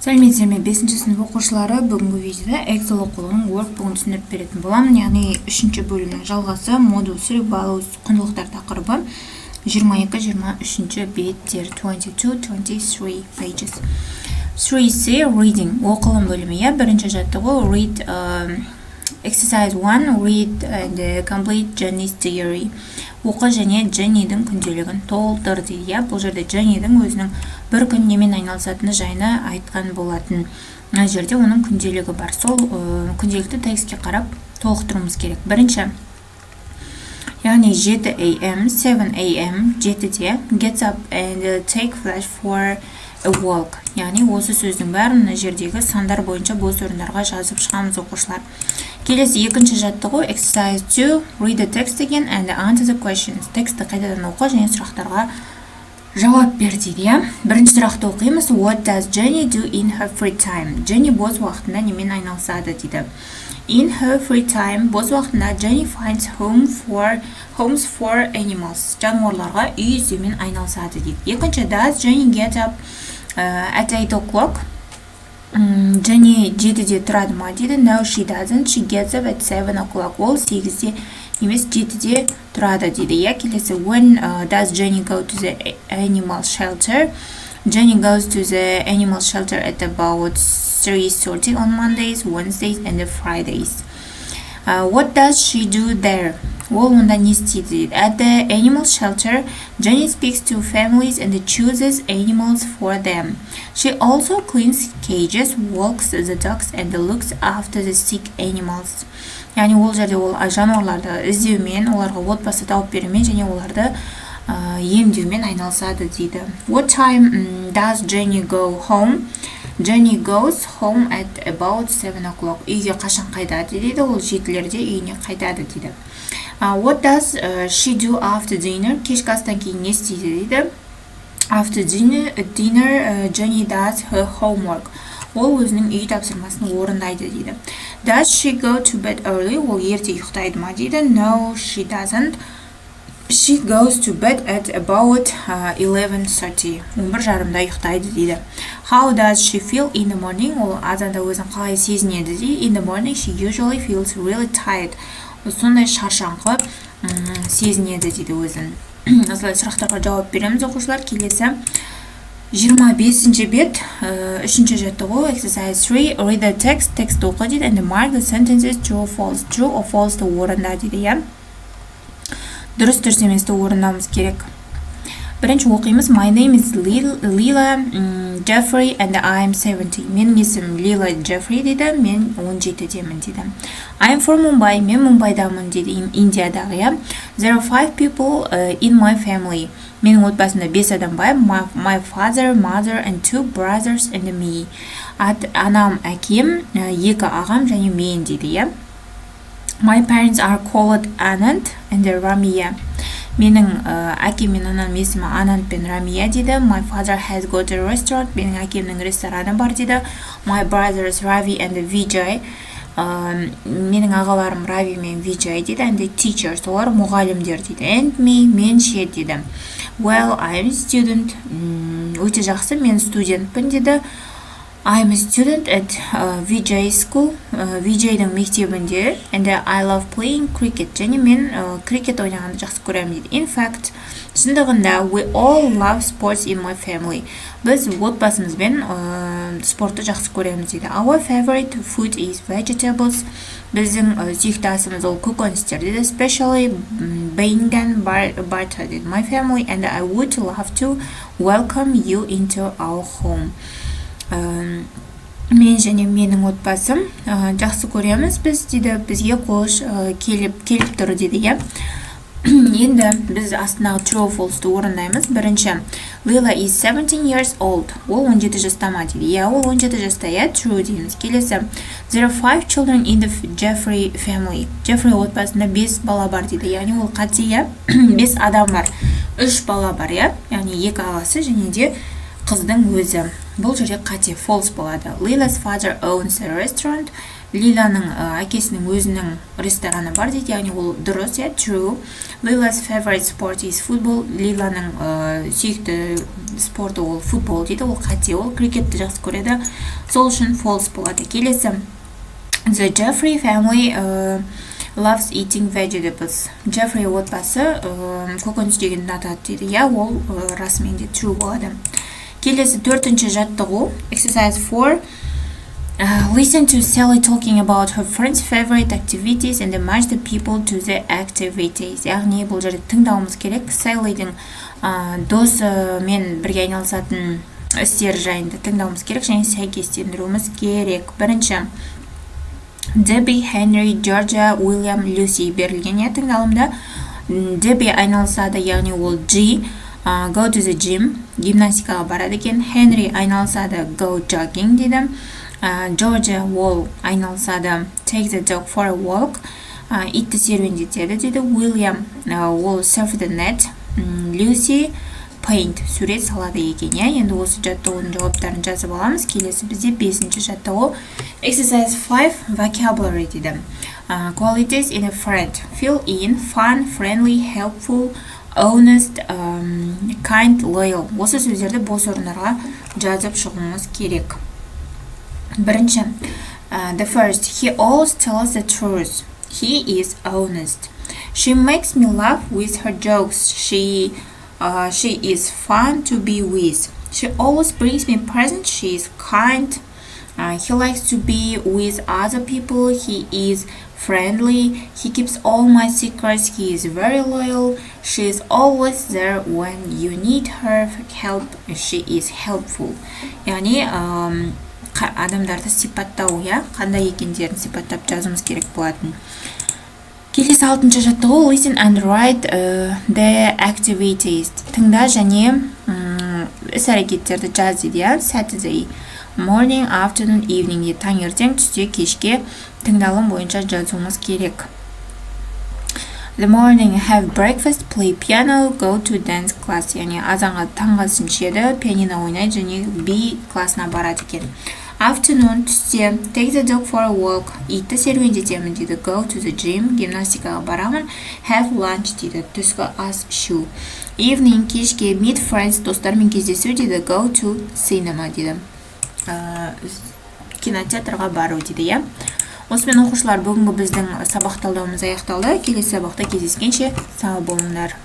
Сәлеметсіздер ме? 5-ші сынып оқушылары, бүгінгі видеода Эксел оқулығының workbook'ын түсіндіріп беретін боламын. Яғни 3-ші бөлімнің жалғасы, модуль 3 балу құндылықтар тақырыбы 22-23 беттер 22-23 pages. 3C reading оқылым бөлімі. Бірінші жаттығу read exercise 1 read and complete Jenny's diary. Оқы және Jenny'дің күнделігін толтыр дейді. Бұл жерде Jenny'дің өзінің бір күн немен айналысатыны жайына айтқан болатын. Мына жерде оның күнделігі бар. Сол күнделікті текстке қарап толықтыруымыз керек. Бірінші, яғни 7 AM, 7 AM, 7-де gets up and take flash for a walk. Яғни осы сөздің бәрін мына жердегі сандар бойынша бос орындарға жазып шығамыз оқушылар. Келесі екінші жаттығу exercise 2 read the text again and answer the questions. Тексті қайтадан оқы және сұрақтарға жауап бер дейді. Бірінші сұрақты оқимыз. What does Jenny do in her free time? Jenny бос уақытында немен айналысады дейді. In her free time, бос уақытында Jenny finds homes for animals. Жануарларға үй іздеумен айналысады дейді. Екінші, does Jenny get up at 8 o'clock? Jenny 7-де тұрады ма дейді. No, she doesn't. She gets up at 7 o'clock. Ол 8-де емес 7-де тұрады дейді. Келесі, when does Jenny go to the animal shelter? Jenny goes to the animal shelter at about 3:30 on Mondays, Wednesdays, and Fridays. What does she do there? Ол онда не істейді? At the animal shelter, Jenny speaks to families and chooses animals for them. She also cleans cages, walks the dogs, and looks after the sick animals. Яғни ол жерде ол жануарларды іздеумен, оларға отбасы тауып берумен және оларды емдеумен айналысады дейді. What time does Jenny go home? Jenny goes home at about 7 o'clock. Үйге қашан қайтады дейді. Ол 7-лерде үйіне қайтады дейді. What does she do after dinner? Кешкі астан кейін не істейді дейді. After dinner, Jenny does her homework. Ол өзінің үй тапсырмасын орындайды дейді. Does she go to bed early? Ол ерте ұйықтайды ма дейді. No, she doesn't. She goes to bed at about 11:30. 11:30-да ұйықтайды дейді. How does she feel in the morning? Ол азанда өзін қалай сезінеді дейді. In the morning, she usually feels really tired. Сондай шаршаңқы сезінеді дейді өзін. Осылай сұрақтарға жауап береміз оқушылар. Келесі 25-ші бет, 3-ші жаттығу, exercise 3, read the text, текст оқы дейді, and mark the sentences true or false. True or false-ды орында дейді. Дұрыс еместі орындауымыз керек. Бірінші оқимыз. My name is Lila Jeffrey and I am 70. Менің есімім Lila Jeffrey дейді. Мен 17-демін дейді. I am from Mumbai. Мен Мумбайдамын дейді. Индиядағы. There are 5 people in my family. Менің отбасымда 5 адам бар. My father, mother and 2 brothers and me. Анам, әкем, 2 ағам және мен дейді. My parents are called Anand and Ramia. Менің әкем мен анам есімі Ананд пен Рамия дейді. My father has got a restaurant. Менің әкемнің рестораны бар дейді. My brothers Ravi and Vijay. Менің ағаларым Рави мен Vijay дейді. And the teachers, олар мұғалімдер дейді. And me, мен ше дейді. Well, I am a student. Өте жақсы, мен студентпін дейді. I am a student at Vijay school. Vijay'дің мектебінде. And I love playing cricket. Және мен крикет ойнағанды жақсы көремін дейді. In fact, шындығында we all love sports in my family. Біз отбасымызбен спортты жақсы көреміз дейді. Our favorite food is vegetables. Біздің сүйікті асымыз ол көкөністер дейді. Especially bangan butter дейді. My family and I would love to welcome you into our home. Мен және менің отбасым жақсы көреміз біз дейді. Бізге қош келіп тұр дейді. Енді біз астындағы true or false-ды орындаймыз. Бірінші, Lila is 17 years old. Ол 17 жаста ма дейді. Ол 17 жаста. True дейміз. Келесі, there are 5 children in the Jeffrey family. Jeffrey отбасында 5 бала бар дейді. Яғни ол қате. 5 адам бар. 3 бала бар. Яғни 2 ағасы және де қыздың өзі. бұл жерде қате, false болады. Lila's father owns a restaurant. Лиланың әкесінің өзінің рестораны бар дейді, яғни ол дұрыс, true. Lila's favorite sport is football. Лиланың сүйікті спорты ол футбол дейді, ол қате, ол крикетті жақсы көреді. Сол үшін false болады. Келесі. The Jeffrey family loves eating vegetables. Jeffrey отбасы көкөніс жегенді ұнатады дейді, ол расымен де true болады. Келесі 4-ші жаттығу. Exercise 4. Listen to Sally talking about her friends' favorite activities and match the people to the activities. Яғни бұл жерде тыңдауымыз керек. Sally'дің досымен бірге айналысатын істер жайында тыңдауымыз керек және сәйкестендіруіміз керек. Бірінші. Debbie, Henry, Georgia, William, Lucy берілген тыңдалымда. Debbie айналысады, яғни ол G. Go to the gym. Гимнастикаға барады екен. Henry айналысады, go jogging дейді. Georgia ол айналысады, take the dog for a walk. Итті серуендетеді дейді. William ол surf the net. Lucy paint сурет салады екен. Енді осы жаттығудың жауаптарын жазып аламыз. Келесі бізде 5-ші жаттығу. Exercise 5 vocabulary дейді. Qualities in a friend. Fill in fun, friendly, helpful, honest, kind, loyal. Осы сөздерді бос орындарға жазып шығуымыз керек. Бірінші. The first. He always tells the truth. He is honest. She makes me laugh with her jokes. She is fun to be with. She always brings me presents. She is kind. He likes to be with other people. He is friendly. He keeps all my secrets. He is very loyal. She is always there when you need her help. She is helpful. яғни адамдарды сипаттау, қандай екендерін сипаттап жазымыз керек болатын. Келесі 6-ші жаттығу. Listen and write the activities. Тыңда және іс-әрекеттерді жаз дейді. Saturday, morning, afternoon, evening. Таңертең, түсте, кешке тыңдалым бойынша жазуымыз керек. The morning, have breakfast, play piano, go to dance class. Яғни азанға таңғасын ішеді, пианино ойнайды және би классына барады екен. Afternoon, түсте, take the dog for a walk. Итті серуендетемін дейді. Go to the gym, гимнастикаға барамын. Have lunch дейді. Түскі ас ішу. Evening, кешке, meet friends, достармен кездесу дейді. Go to cinema дейді. Кинотеатрға бару дейді. Осымен оқушылар, бүгінгі біздің сабақ талдауымыз аяқталды. Келесі сабақта кездескенше сау болыңдар.